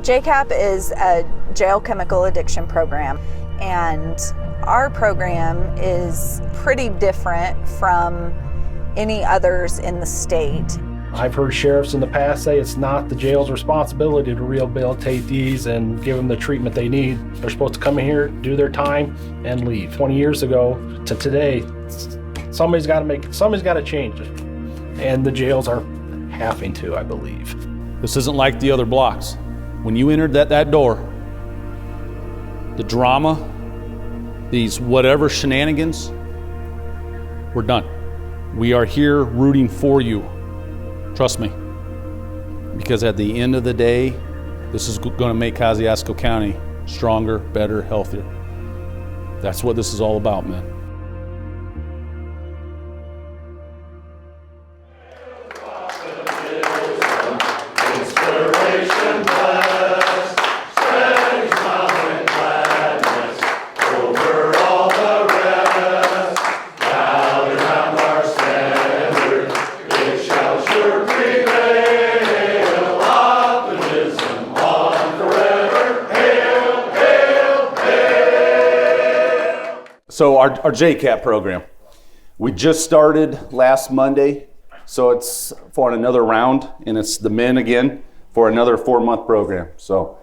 JCAP is a jail chemical addiction program, and our program is pretty different from any others in the state. I've heard sheriffs in the past say it's not the jail's responsibility to rehabilitate these and give them the treatment they need. They're supposed to come in here, do their time, and leave. 20 years ago to today, somebody's got to change it. And the jails are having to, I believe. This isn't like the other blocks. When you entered that door, the drama, these whatever shenanigans, we're done. We are here rooting for you. Trust me. Because at the end of the day, this is going to make Kosciusko County stronger, better, healthier. That's what this is all about, man. So our JCAP program, we just started last Monday, so it's for another round, and it's the men again for another 4-month program. So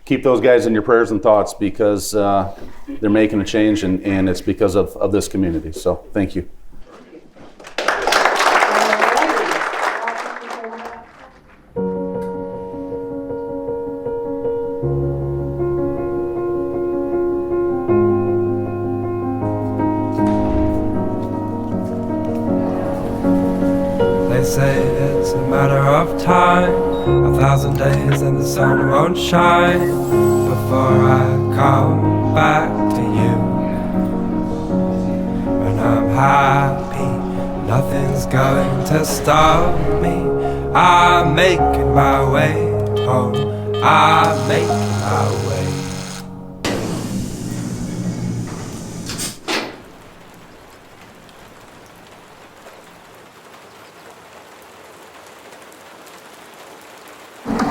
keep those guys in your prayers and thoughts, because they're making a change, and it's because of this community. So thank you. They say it's a matter of time, 1,000 days and the sun won't shine before I come back to you. When I'm happy, nothing's going to stop me. I'm making my way home, I'm making my way.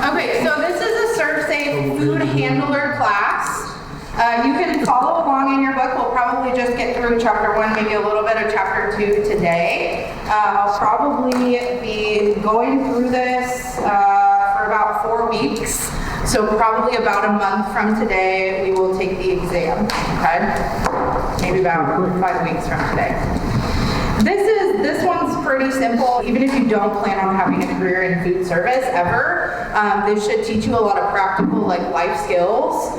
Okay, so this is a Serve Safe food handler class. You can follow along in your book. We'll probably just get through chapter 1, maybe a little bit of chapter 2 today. I'll probably be going through this for about 4 weeks. So probably about a month from today, we will take the exam, okay? Maybe about 5 weeks from today. This one's pretty simple. Even if you don't plan on having a career in food service ever, this should teach you a lot of practical life skills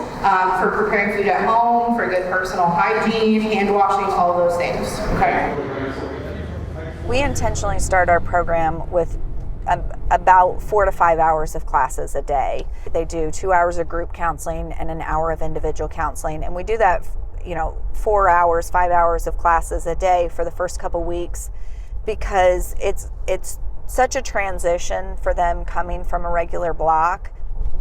for preparing food at home, for good personal hygiene, hand washing, all those things, okay? We intentionally start our program with about 4 to 5 hours of classes a day. They do 2 hours of group counseling and an hour of individual counseling, and we do that 4 hours, 5 hours of classes a day for the first couple weeks, because it's such a transition for them coming from a regular block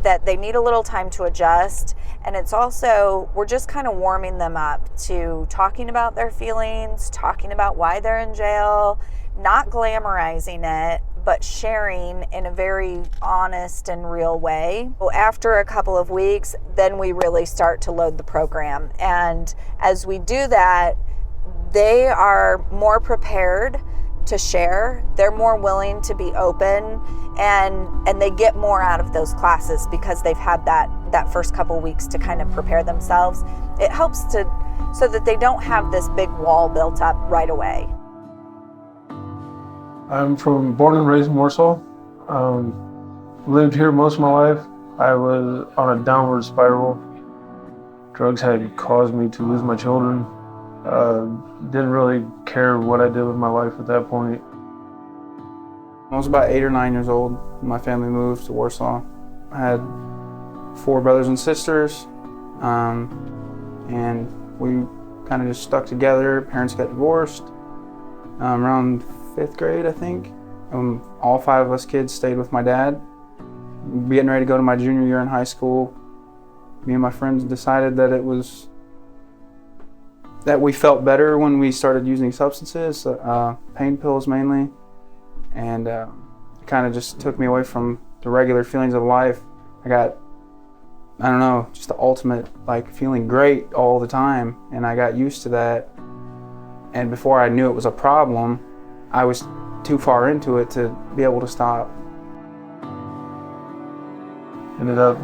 that they need a little time to adjust. And it's also, we're just kind of warming them up to talking about their feelings, talking about why they're in jail, not glamorizing it, but sharing in a very honest and real way. After a couple of weeks, then we really start to load the program. And as we do that, they are more prepared to share. They're more willing to be open, and they get more out of those classes because they've had that first couple weeks to kind of prepare themselves. It helps so that they don't have this big wall built up right away. I'm born and raised in Warsaw. Lived here most of my life. I was on a downward spiral. Drugs had caused me to lose my children. Didn't really care what I did with my life at that point. I was about 8 or 9 years old. My family moved to Warsaw. I had 4 brothers and sisters, and we kind of just stuck together. Parents got divorced around 5th grade, I think. All 5 of us kids stayed with my dad. Getting ready to go to my junior year in high school, me and my friends decided that we felt better when we started using substances, pain pills mainly, and it kind of just took me away from the regular feelings of life. I got I don't know, just the ultimate, like, feeling great all the time. And I got used to that. And before I knew it was a problem, I was too far into it to be able to stop. Ended up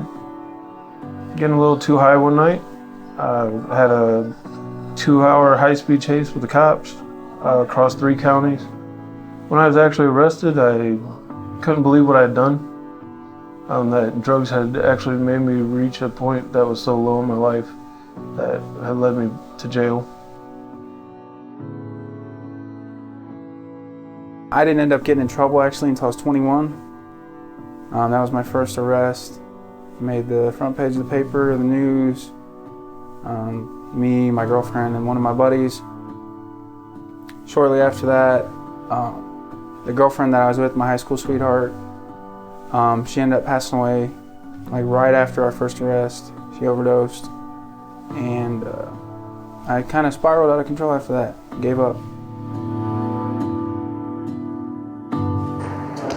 getting a little too high one night. I had a 2-hour high-speed chase with the cops across 3 counties. When I was actually arrested, I couldn't believe what I had done. That drugs had actually made me reach a point that was so low in my life that had led me to jail. I didn't end up getting in trouble actually until I was 21. That was my first arrest. Made the front page of the paper, the news. Me, my girlfriend, and one of my buddies. Shortly after that, the girlfriend that I was with, my high school sweetheart, she ended up passing away like right after our first arrest. She overdosed, and I kind of spiraled out of control after that. Gave up.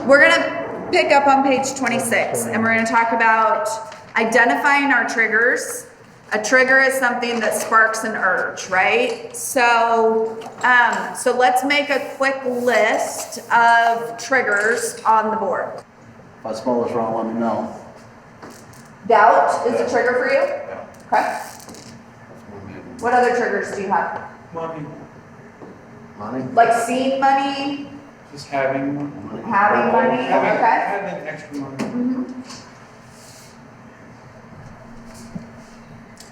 We're gonna pick up on page 26, and we're gonna talk about identifying our triggers. A trigger is something that sparks an urge, right? So let's make a quick list of triggers on the board. If I spell this wrong, let me know. Doubt is a trigger for you? Okay. What other triggers do you have? Money. Like seeing money, Just having Money. having money, okay? having extra money.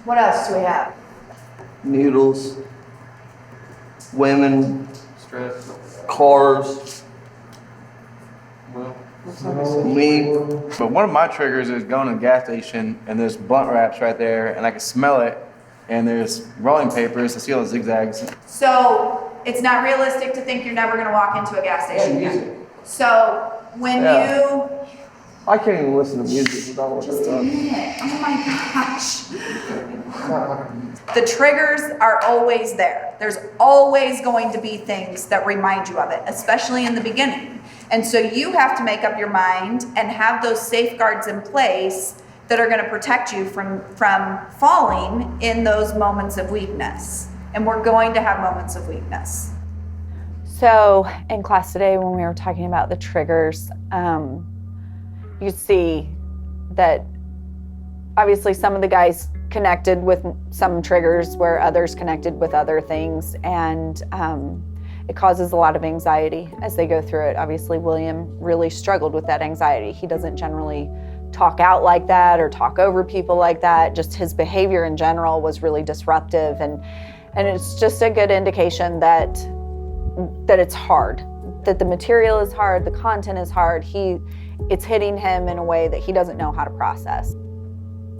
What else do we have? Needles. Women. Stress. Cars. Weed. But one of my triggers is going to the gas station and there's blunt wraps right there and I can smell it and there's rolling papers to see all the zigzags. So it's not realistic to think you're never gonna walk into a gas station again. So when Yeah. I can't even listen to music without looking Just it a up. minute. Oh my gosh. The triggers are always there. There's always going to be things that remind you of it, especially in the beginning. And so you have to make up your mind and have those safeguards in place that are going to protect you from falling in those moments of weakness. And we're going to have moments of weakness. So in class today, when we were talking about the triggers, you see that obviously some of the guys connected with some triggers where others connected with other things, and it causes a lot of anxiety as they go through it. Obviously, William really struggled with that anxiety. He doesn't generally talk out like that or talk over people like that. Just his behavior in general was really disruptive, and it's just a good indication that it's hard, that the material is hard, the content is hard. It's hitting him in a way that he doesn't know how to process.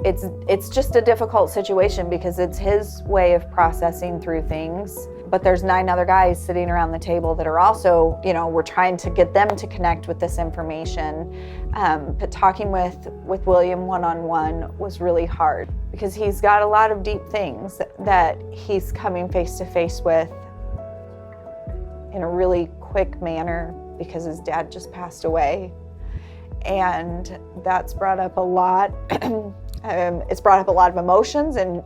It's just a difficult situation because it's his way of processing through things, but there's 9 other guys sitting around the table that are also, we're trying to get them to connect with this information. But talking with William one-on-one was really hard because he's got a lot of deep things that he's coming face to face with in a really quick manner because his dad just passed away. And that's brought up a lot. It's brought up a lot of emotions, and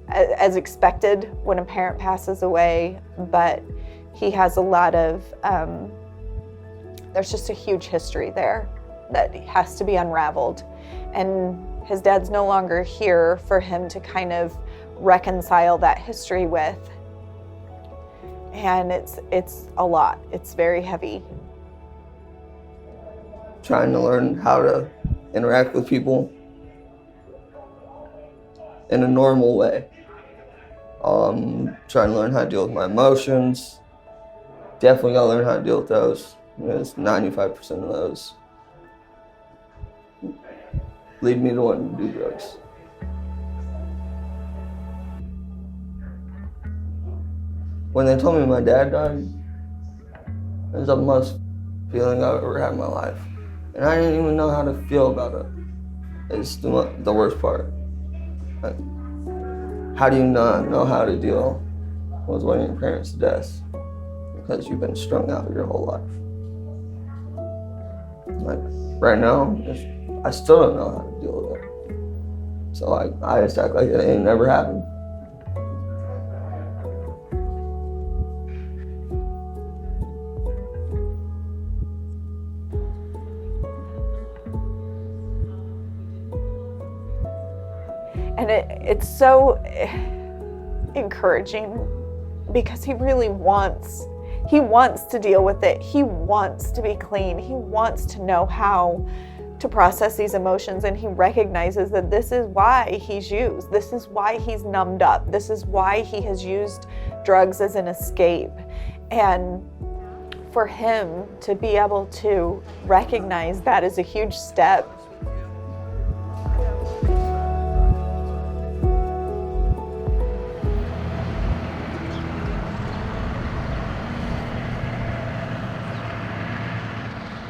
as expected when a parent passes away, but he has a lot of, there's just a huge history there that has to be unraveled. And his dad's no longer here for him to kind of reconcile that history with. And it's a lot. It's very heavy. Trying to learn how to interact with people in a normal way. Trying to learn how to deal with my emotions. Definitely gotta learn how to deal with those. Because 95% of those lead me to wanting to do drugs. When they told me my dad died, it was the most feeling I've ever had in my life. And I didn't even know how to feel about it. It's the worst part. Like, how do you not know how to deal with one of your parents' deaths? Because you've been strung out your whole life. Like, right now, I still don't know how to deal with it. So like, I just act like it never happened. And it's so encouraging because he really wants to deal with it. He wants to be clean. He wants to know how to process these emotions, and he recognizes that this is why he's used. This is why he's numbed up. This is why he has used drugs as an escape. And for him to be able to recognize that is a huge step.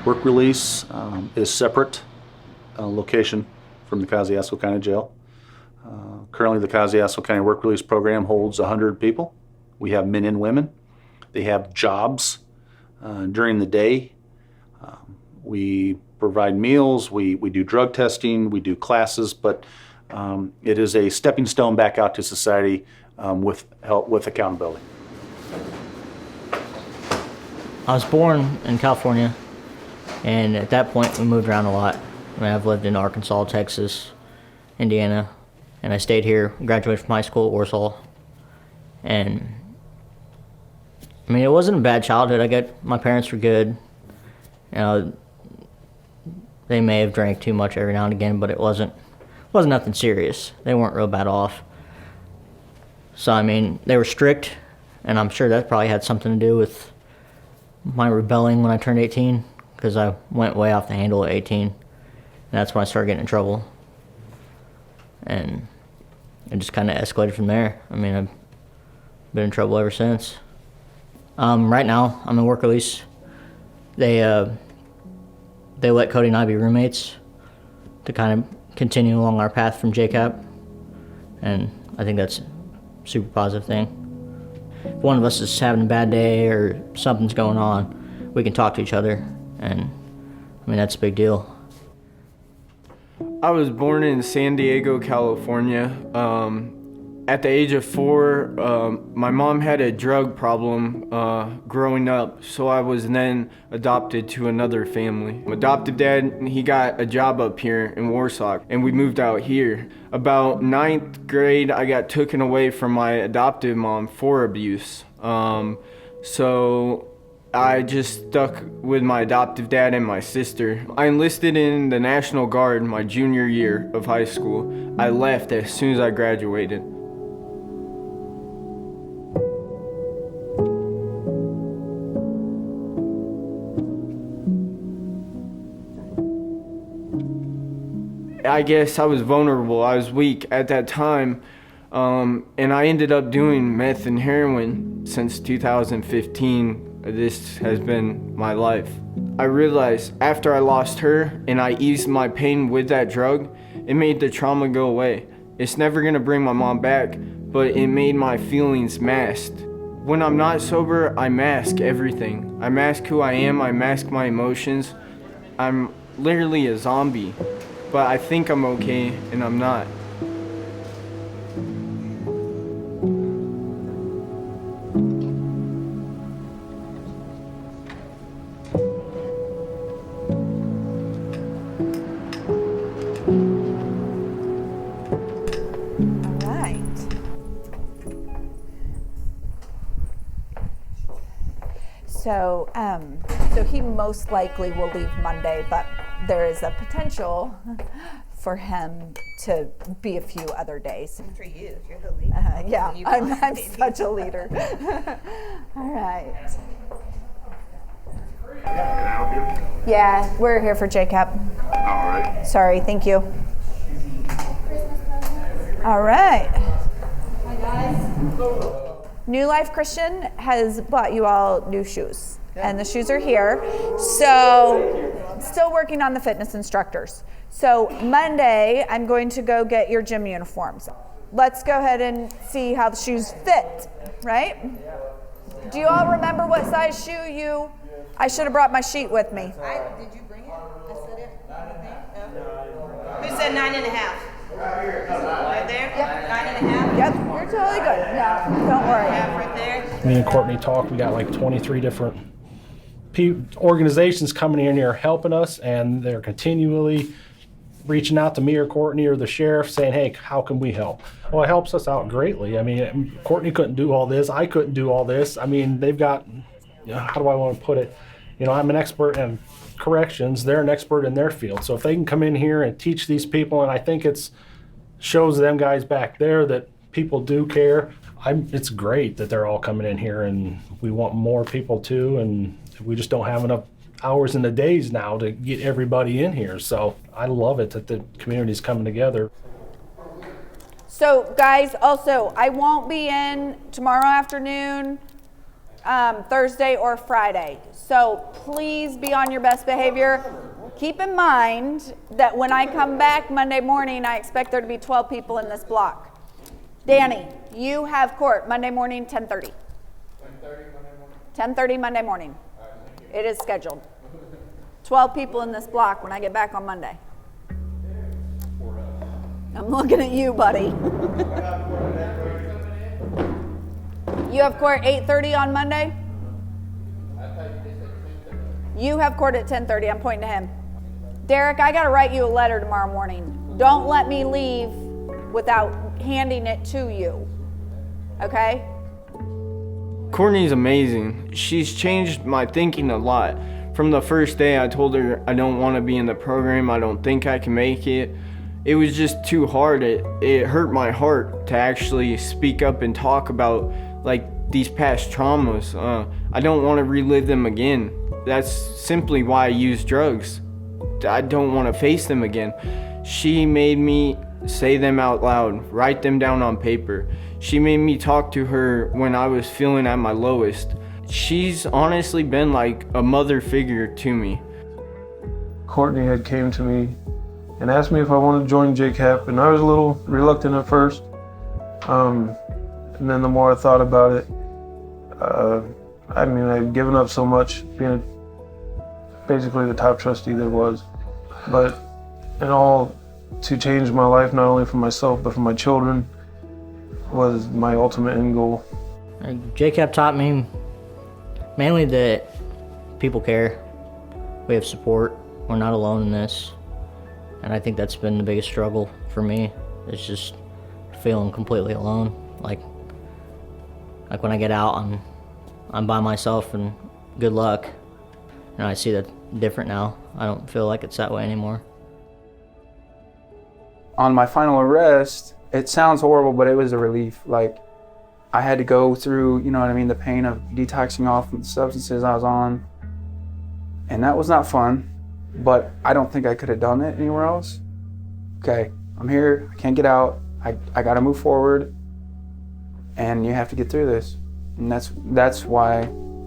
Work release is separate location from the Kosciusko County Jail. Currently, the Kosciusko County Work Release Program holds 100 people. We have men and women. They have jobs during the day. We provide meals, we do drug testing, we do classes, but it is a stepping stone back out to society with help, with accountability. I was born in California, and at that point we moved around a lot. I mean, I've lived in Arkansas, Texas, Indiana, and I stayed here, graduated from high school at Warsaw. And I mean, it wasn't a bad childhood. My parents were good. You know, they may have drank too much every now and again, but it wasn't nothing serious. They weren't real bad off. So I mean, they were strict, and I'm sure that probably had something to do with my rebelling when I turned 18, because I went way off the handle at 18, and that's when I started getting in trouble. And it just kind of escalated from there. I mean, I've been in trouble ever since. Right now, I'm in work release. They let Cody and I be roommates to kind of continue along our path from JCAP, and I think that's a super positive thing. If one of us is having a bad day or something's going on, we can talk to each other, and I mean, that's a big deal. I was born in San Diego, California. At the age of 4, my mom had a drug problem growing up, so I was then adopted to another family. My adopted dad, he got a job up here in Warsaw, and we moved out here. About 9th grade, I got taken away from my adoptive mom for abuse. So I just stuck with my adoptive dad and my sister. I enlisted in the National Guard my junior year of high school. I left as soon as I graduated. I guess I was vulnerable, I was weak at that time, and I ended up doing meth and heroin since 2015. This has been my life. I realized after I lost her and I eased my pain with that drug, it made the trauma go away. It's never gonna bring my mom back, but it made my feelings masked. When I'm not sober, I mask everything. I mask who I am, I mask my emotions. I'm literally a zombie. But I think I'm okay, and I'm not. All right. So he most likely will leave Monday, but there is a potential for him to be a few other days. For you, you're the leader. Yeah, I'm such a leader. All right. Can I help you? Yeah, we're here for JCAP. All right. Sorry, thank you. All right. Hi, guys. New Life Christian has bought you all new shoes, and the shoes are here. So, still working on the fitness instructors. So Monday, I'm going to go get your gym uniforms. Let's go ahead and see how the shoes fit, right? Do you all remember what size shoe I should have brought my sheet with me. Did you bring it? I said it. No. Who said 9.5? Right there? Yep, 9.5. Yep, you're totally good. No, don't worry. Right there. Me and Courtney talked. We got like 23 different organizations coming in here helping us, and they're continually reaching out to me or Courtney or the sheriff saying, hey, how can we help? Well, it helps us out greatly. I mean, Courtney couldn't do all this. I couldn't do all this. I mean, they've got, how do I want to put it? I'm an expert in corrections. They're an expert in their field. So if they can come in here and teach these people, and I think it's shows them guys back there that people do care. It's great that they're all coming in here, and we want more people too, and we just don't have enough hours in the days now to get everybody in here. So I love it that the community's coming together. So guys, also, I won't be in tomorrow afternoon, Thursday or Friday. So please be on your best behavior. Keep in mind that when I come back Monday morning, I expect there to be 12 people in this block. Danny, you have court Monday morning, 10:30. 10:30 Monday morning. It is scheduled. 12 people in this block when I get back on Monday. I'm looking at you, buddy. You have court 8:30 on Monday? You have court at 10:30. I'm pointing to him. Derek, I got to write you a letter tomorrow morning. Don't let me leave without handing it to you. Okay? Courtney's amazing. She's changed my thinking a lot. From the first day I told her I don't want to be in the program, I don't think I can make it. It was just too hard. It hurt my heart to actually speak up and talk about these past traumas. I don't want to relive them again. That's simply why I use drugs. I don't want to face them again. She made me say them out loud, write them down on paper. She made me talk to her when I was feeling at my lowest. She's honestly been like a mother figure to me. Courtney had came to me and asked me if I wanted to join JCAP, and I was a little reluctant at first. And then the more I thought about it, I'd given up so much, being basically the top trustee there was. But in all, to change my life, not only for myself, but for my children, was my ultimate end goal. JCAP taught me mainly that people care. We have support. We're not alone in this. And I think that's been the biggest struggle for me. It's just feeling completely alone. Like when I get out, I'm by myself, and good luck. And I see that different now. I don't feel like it's that way anymore. On my final arrest, it sounds horrible, but it was a relief. I had to go through, the pain of detoxing off the substances I was on. And that was not fun, but I don't think I could have done it anywhere else. Okay, I'm here, I can't get out, I gotta move forward, and you have to get through this. And that's why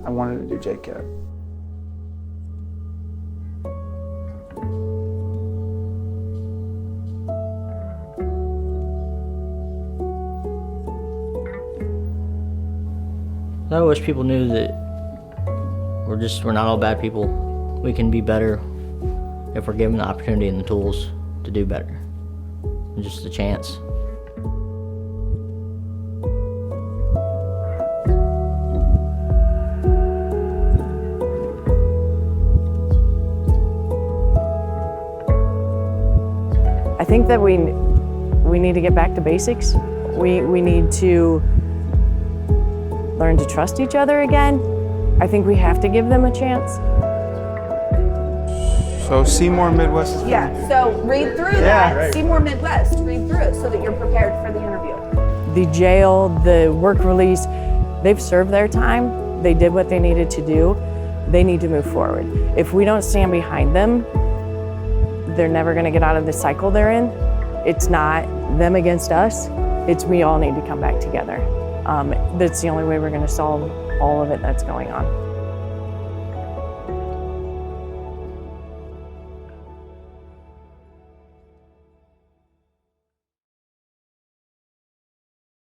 I wanted to do JCAP. I wish people knew that we're not all bad people. We can be better if we're given the opportunity and the tools to do better. And just a chance. I think that we need to get back to basics. We need to learn to trust each other again. I think we have to give them a chance. So Seymour Midwest. Yeah, so read through that. Right. Seymour Midwest, read through it so that you're prepared for the interview. The jail, the work release, they've served their time. They did what they needed to do. They need to move forward. If we don't stand behind them, they're never gonna get out of the cycle they're in. It's not them against us. It's we all need to come back together. That's the only way we're gonna solve all of it that's going on.